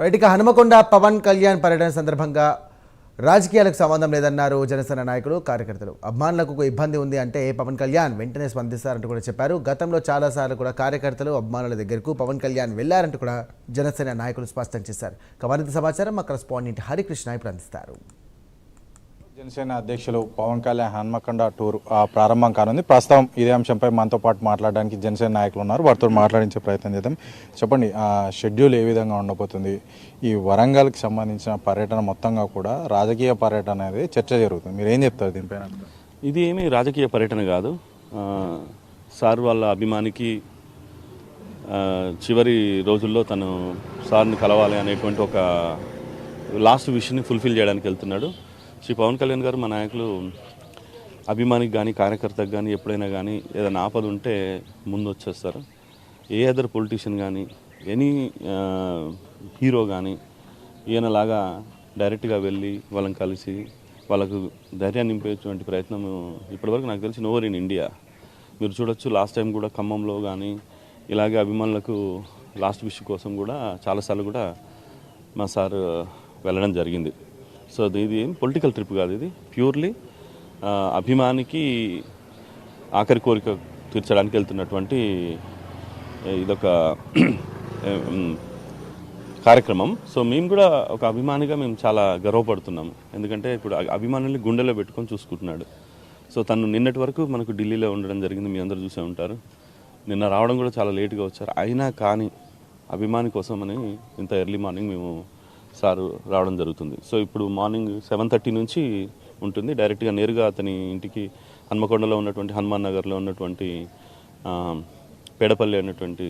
Right, ఇక హనుమకొండ పవన్ కళ్యాణ్ పర్యటన సందర్భంగా రాజకీయాలకు సంబంధం లేదన్నారు జనసేన నాయకులు, కార్యకర్తలు. అభిమానులకు ఒక ఇబ్బంది ఉంది అంటే పవన్ కళ్యాణ్ వెంటనే స్పందిస్తారంటూ కూడా చెప్పారు. గతంలో చాలాసార్లు కూడా కార్యకర్తలు అభిమానుల దగ్గరకు పవన్ కళ్యాణ్ వెళ్లారంటూ కూడా జనసేన నాయకులు స్పష్టం చేశారు. మరింత సమాచారం మా కరెస్పాండెంట్ హరికృష్ణ ఇప్పుడు అందిస్తారు. జనసేన అధ్యక్షులు పవన్ కళ్యాణ్ హన్మకొండ టూర్ ప్రారంభం కానుంది. ప్రస్తుతం ఇదే అంశంపై మనతో పాటు మాట్లాడడానికి జనసేన నాయకులు ఉన్నారు. వారితో మాట్లాడించే ప్రయత్నం చేద్దాం. చెప్పండి, షెడ్యూల్ ఏ విధంగా ఉండబోతుంది? ఈ వరంగల్కి సంబంధించిన పర్యటన మొత్తంగా కూడా రాజకీయ పర్యటన అనేది చర్చ జరుగుతుంది. మీరు ఏం చెప్తారు దీనిపైన? ఇది ఏమీ రాజకీయ పర్యటన కాదు. సార్ వాళ్ళ అభిమానికి చివరి రోజుల్లో తను సార్ని కలవాలి అనేటువంటి ఒక లాస్ట్ విష్ని ఫుల్ఫిల్ చేయడానికి వెళ్తున్నాడు. శ్రీ పవన్ కళ్యాణ్ గారు మా నాయకులు అభిమానికి కానీ కార్యకర్తకు కానీ ఎప్పుడైనా కానీ ఏదైనా ఆపద ఉంటే ముందు వచ్చేస్తారు. ఏ అదర్ పొలిటీషియన్ కానీ ఎనీ హీరో కానీ ఈయనలాగా డైరెక్ట్గా వెళ్ళి వాళ్ళని కలిసి వాళ్ళకు ధైర్యాన్ని నింపేటువంటి ప్రయత్నం ఇప్పటివరకు నాకు తెలిసి నోవర్ ఇన్ ఇండియా. మీరు చూడొచ్చు, లాస్ట్ టైం కూడా ఖమ్మంలో కానీ ఇలాగే అభిమానులకు లాస్ట్ విష్ కోసం కూడా చాలాసార్లు కూడా మా సార్ వెళ్ళడం జరిగింది. సో ఇది ఏం పొలిటికల్ ట్రిప్ కాదు, ఇది ప్యూర్లీ అభిమానికి ఆఖరి కోరిక తీర్చడానికి వెళ్తున్నటువంటి ఇదొక కార్యక్రమం. సో మేము కూడా ఒక అభిమానిగా మేము చాలా గర్వపడుతున్నాము. ఎందుకంటే ఇప్పుడు అభిమానుల్ని గుండెలో పెట్టుకొని చూసుకుంటున్నాడు. సో తను నిన్నటి వరకు మనకు ఢిల్లీలో ఉండడం జరిగింది, మీ అందరూ చూసే ఉంటారు. నిన్న రావడం కూడా చాలా లేట్గా వచ్చారు. అయినా కానీ అభిమాని కోసం అని ఇంత ఎర్లీ మార్నింగ్ మేము సారు రావడం జరుగుతుంది. సో ఇప్పుడు మార్నింగ్ 7:30 నుంచి ఉంటుంది. డైరెక్ట్గా నేరుగా అతని ఇంటికి హన్మకొండలో ఉన్నటువంటి హనుమాన్ నగర్లో ఉన్నటువంటి పేడపల్లి అనేటువంటి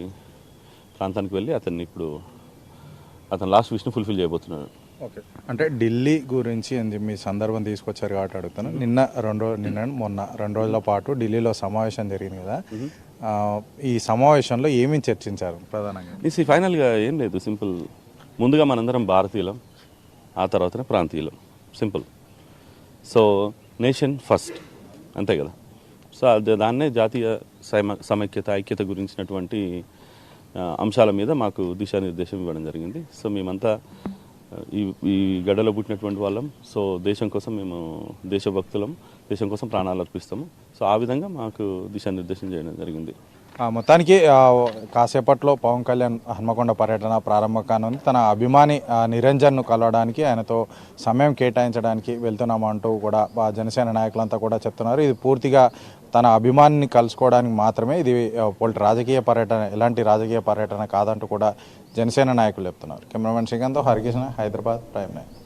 ప్రాంతానికి వెళ్ళి అతను లాస్ట్ విష్ను ఫుల్ఫిల్ చేయబోతున్నాడు. ఓకే, అంటే ఢిల్లీ గురించి మీ సందర్భం తీసుకొచ్చారు కాబట్టి అడుగుతాను. నిన్న మొన్న 2 రోజుల పాటు ఢిల్లీలో సమావేశం జరిగింది కదా, ఈ సమావేశంలో ఏమేమి చర్చించారు ప్రధానంగా? ఇది ఫైనల్గా ఏం లేదు, సింపుల్. ముందుగా మనందరం భారతీయులం, ఆ తర్వాతనే ప్రాంతీయులం, సింపుల్. సో నేషన్ ఫస్ట్, అంతే కదా. సో దాన్నే జాతీయ సమైక్యత, ఐక్యత గురించినటువంటి అంశాల మీద మాకు దిశానిర్దేశం ఇవ్వడం జరిగింది. సో మేమంతా ఈ గడ్డలో పుట్టినటువంటి వాళ్ళం. సో దేశం కోసం మేము దేశభక్తులం, దేశం కోసం ప్రాణాలు అర్పిస్తాము. సో ఆ విధంగా మాకు దిశానిర్దేశం చేయడం జరిగింది. మొత్తానికి కాసేపట్లో పవన్ కళ్యాణ్ హన్మకొండ పర్యటన ప్రారంభం కానుంది. తన అభిమాని నిరంజన్ను కలవడానికి, ఆయనతో సమయం కేటాయించడానికి వెళ్తున్నామంటూ కూడా జనసేన నాయకులంతా కూడా చెప్తున్నారు. ఇది పూర్తిగా తన అభిమానిని కలుసుకోవడానికి మాత్రమే, ఇది రాజకీయ పర్యటన, ఎలాంటి రాజకీయ పర్యటన కాదంటూ కూడా జనసేన నాయకులు చెప్తున్నారు. కెమెరామెన్ శ్రీకాంత్, హరికృష్ణ, హైదరాబాద్, ప్రైమ్9.